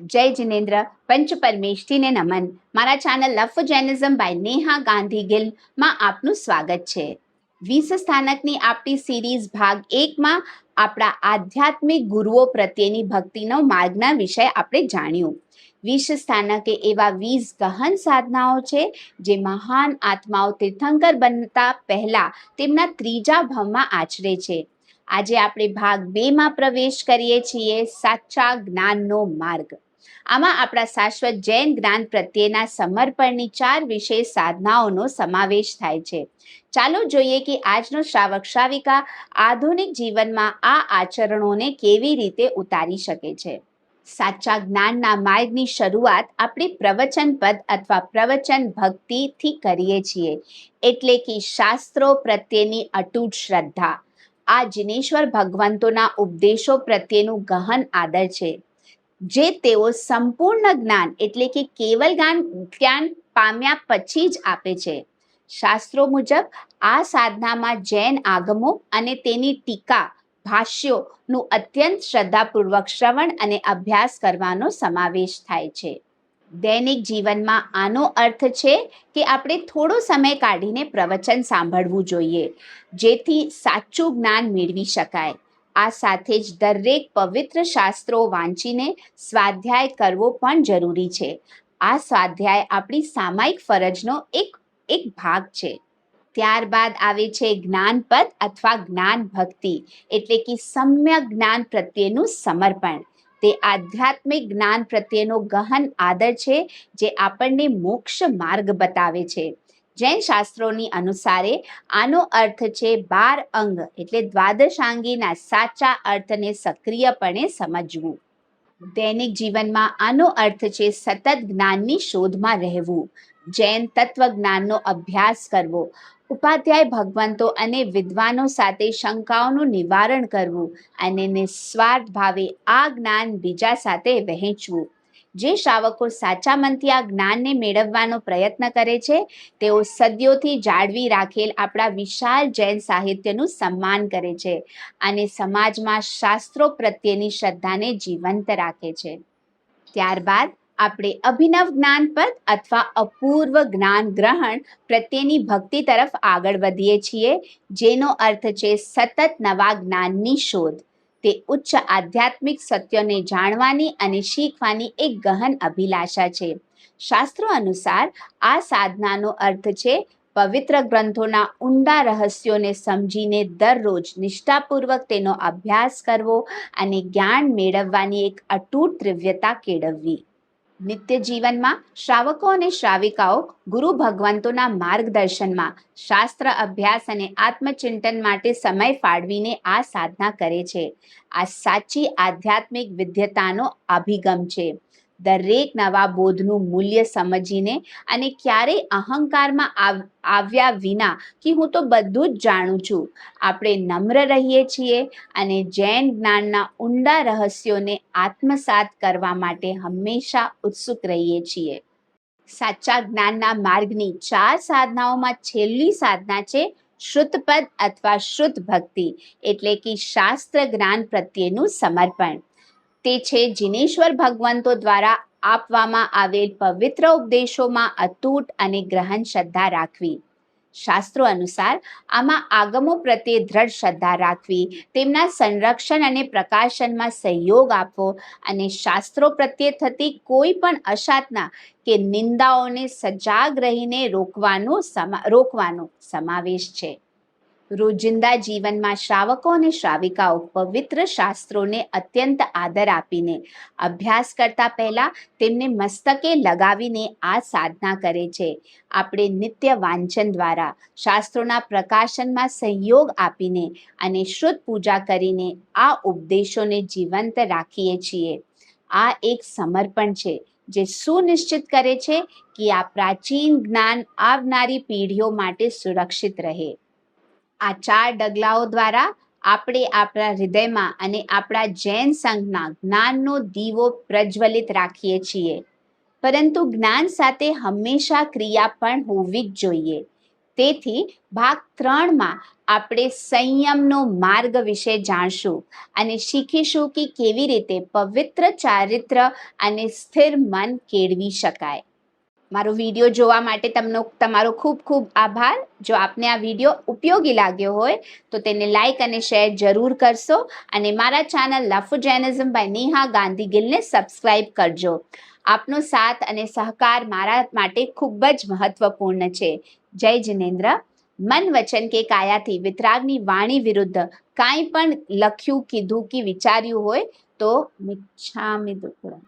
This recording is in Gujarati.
જય જિનેન્દ્ર, પંચ પરમેષ્ઠીને નમન. મારા channel love for Jainism by Neha Gandhi ગિલમાં આપનું સ્વાગત છે. 20 સ્થાનકની આપણી સિરીઝ ભાગ 1માં આપણા આધ્યાત્મિક ગુરુઓ પ્રત્યેની ભક્તિનો માર્ગના વિષય આપણે જાણ્યું. 20 સ્થાનક એવા 20 ગહન સાધનાઓ છે જે મહાન આત્માઓ તીર્થંકર બનતા પહેલા તેમના ત્રીજા ભાવમાં આચરે છે. આજે આપણે ભાગ 2માં પ્રવેશ કરીએ છીએ, સાચા જ્ઞાનનો માર્ગ. આમાં આપણા શાશ્વત જૈન જ્ઞાન પ્રત્યેના સમર્પણની 4 વિશેષ સાધનાઓનો સમાવેશ થાય છે. ચાલો જોઈએ કે આજનો શ્રાવક શ્રાવિકા આધુનિક જીવનમાં આ આચરણોને કેવી રીતે ઉતારી શકે છે. સાચા જ્ઞાનના માર્ગની શરૂઆત આપણે પ્રવચન પદ અથવા પ્રવચન ભક્તિથી કરીએ છીએ, એટલે કે શાસ્ત્રો પ્રત્યેની અતૂટ શ્રદ્ધા. આ જિનેશ્વર ભગવંતોના ઉપદેશો પ્રત્યેનું ગહન આદર છે, જે તેઓ સંપૂર્ણ જ્ઞાન એટલે કે કેવલ જ્ઞાન પામ્યા પછી જ આપે છે. શાસ્ત્રો મુજબ આ સાધનામાં જૈન આગમો અને તેની ટીકા ભાષ્યોનું અત્યંત શ્રદ્ધાપૂર્વક શ્રવણ અને અભ્યાસ કરવાનો સમાવેશ થાય છે. દૈનિક જીવનમાં આનો અર્થ છે કે આપણે થોડો સમય કાઢીને પ્રવચન સાંભળવું જોઈએ, જેથી સાચું જ્ઞાન મેળવી શકાય. આ સાથે જ દરેક પવિત્ર શાસ્ત્રો વાંચીને સ્વાધ્યાય કરવો પણ જરૂરી છે. આ સ્વાધ્યાય આપણી સામાયિક ફરજનો એક ભાગ છે. ત્યારબાદ આવે છે જ્ઞાનપદ અથવા જ્ઞાન ભક્તિ, એટલે કે સમ્યક જ્ઞાન પ્રત્યેનું સમર્પણ. તે આધ્યાત્મિક જ્ઞાન પ્રત્યેનો ગહન આદર છે, જે આપણને મોક્ષ માર્ગ બતાવે છે. જૈન શાસ્ત્રોની અનુસારે આનો અર્થ છે 12 અંગ એટલે દ્વાદશાંગીના સાચા અર્થને સક્રિયપણે સમજવું. દૈનિક જીવનમાં આનો અર્થ છે સતત જ્ઞાનની શોધમાં રહેવું, જૈન તત્વજ્ઞાનનો અભ્યાસ કરવો, ઉપાધ્યાય ભગવંતો અને વિદ્વાનો સાથે શંકાઓનું નિવારણ કરવું અને નિસ્વાર્થ ભાવે આ જ્ઞાન બીજા સાથે વહેંચવું. જે શ્રાવકો સાચા મનથી આ જ્ઞાનને મેળવવાનો પ્રયત્ન કરે છે, તેઓ સદીઓથી જાળવી રાખેલ આપણા વિશાળ જૈન સાહિત્યનું સન્માન કરે છે અને સમાજમાં શાસ્ત્રો પ્રત્યેની શ્રદ્ધાને જીવંત રાખે છે. ત્યારબાદ આપણે અભિનવ જ્ઞાનપદ અથવા અપૂર્વ જ્ઞાન ગ્રહણ પ્રત્યેની ભક્તિ તરફ આગળ વધીએ છીએ, જેનો અર્થ છે સતત નવા જ્ઞાનની શોધ. તે ઉચ્ચ આધ્યાત્મિક સત્યોને જાણવાની અને શીખવાની એક ગહન અભિલાષા છે. શાસ્ત્રો અનુસાર આ સાધનાનો અર્થ છે પવિત્ર ગ્રંથોના ઊંડા રહસ્યોને સમજીને દરરોજ નિષ્ઠાપૂર્વક તેનો અભ્યાસ કરવો અને જ્ઞાન મેળવવાની એક અતૂટ તીવ્રતા કેળવવી. નિત્ય જીવનમાં શ્રાવકો અને શ્રાવિકાઓ ગુરુ ભગવંતોના માર્ગદર્શનમાં શાસ્ત્ર અભ્યાસ અને આત્મચિંતન માટે સમય ફાળવીને આ સાધના કરે છે. આ સાચી આધ્યાત્મિક વિદ્યતાનો અભિગમ છે. દરેક નવા બોધનું મૂલ્ય સમજીને અને ક્યારેય અહંકારમાં આવ્યા વિના કે હું તો બધું જ જાણું છું, આપણે નમ્ર રહીએ છીએ અને જૈન જ્ઞાનના ઊંડા રહસ્યોને આત્મસાત કરવા માટે હંમેશા ઉત્સુક રહીએ છીએ. સાચા જ્ઞાનના માર્ગની 4 સાધનાઓમાં છેલ્લી સાધના છે શ્રુતપદ અથવા શ્રુત ભક્તિ, એટલે કે શાસ્ત્ર જ્ઞાન પ્રત્યેનું સમર્પણ. તે છે જિનેશ્વર ભગવંતો દ્વારા આપવામાં આવેલ પવિત્ર ઉપદેશોમાં અતૂટ અને ગ્રહણ શ્રદ્ધા રાખવી. શાસ્ત્રો અનુસાર આમાં આગમો પ્રત્યે દ્રઢ શ્રદ્ધા રાખવી, તેમના સંરક્ષણ અને પ્રકાશનમાં સહયોગ આપવો અને શાસ્ત્રો પ્રત્યે થતી કોઈ પણ અસાધના કે નિંદાઓને સજાગ રહીને રોકવાનો સમાવેશ છે. રોજિંદા જીવનમાં શ્રાવકો અને શ્રાવિકાઓ પવિત્ર શાસ્ત્રોને અત્યંત આદર આપીને અભ્યાસ કરતા પહેલા તેમને મસ્તકે લગાવીને આ સાધના કરે છે. આપણે નિત્ય વાંચન દ્વારા શાસ્ત્રોના પ્રકાશનમાં સહયોગ આપીને અને શ્રુત પૂજા કરીને આ ઉપદેશોને જીવંત રાખીએ છીએ. આ એક સમર્પણ છે જે સુનિશ્ચિત કરે છે કે આ પ્રાચીન જ્ઞાન આવનારી પેઢીઓ માટે સુરક્ષિત રહે. આ 4 ડગલાઓ દ્વારા આપણે આપણા હૃદયમાં અને આપણા જૈન સંઘના જ્ઞાનનો દીવો પ્રજ્વલિત રાખીએ છીએ. પરંતુ જ્ઞાન સાથે હંમેશા ક્રિયા પણ હોવી જ જોઈએ. તેથી ભાગ 3માં આપણે સંયમનો માર્ગ વિશે જાણશું અને શીખીશું કે કેવી રીતે પવિત્ર ચારિત્ર અને સ્થિર મન કેળવી શકાય. મારો વિડીયો જોવા માટે તમારો ખૂબ ખૂબ આભાર. જો આપને આ વિડીયો ઉપયોગી લાગ્યો હોય તો તેને લાઈક અને શેર જરૂર કરશો અને મારા channel love for Jainism by Neha Gandhi ગિલને સબસ્ક્રાઇબ કરજો. આપનો સાથ અને સહકાર મારા માટે ખૂબ જ મહત્વપૂર્ણ છે. જય જિનેન્દ્ર. મન વચન કે કાયાથી વિતરાગની વાણી વિરુદ્ધ કાંઈ પણ લખ્યું, કીધું કે વિચાર્યું હોય તો મિચ્છામિ દુક્કડમ.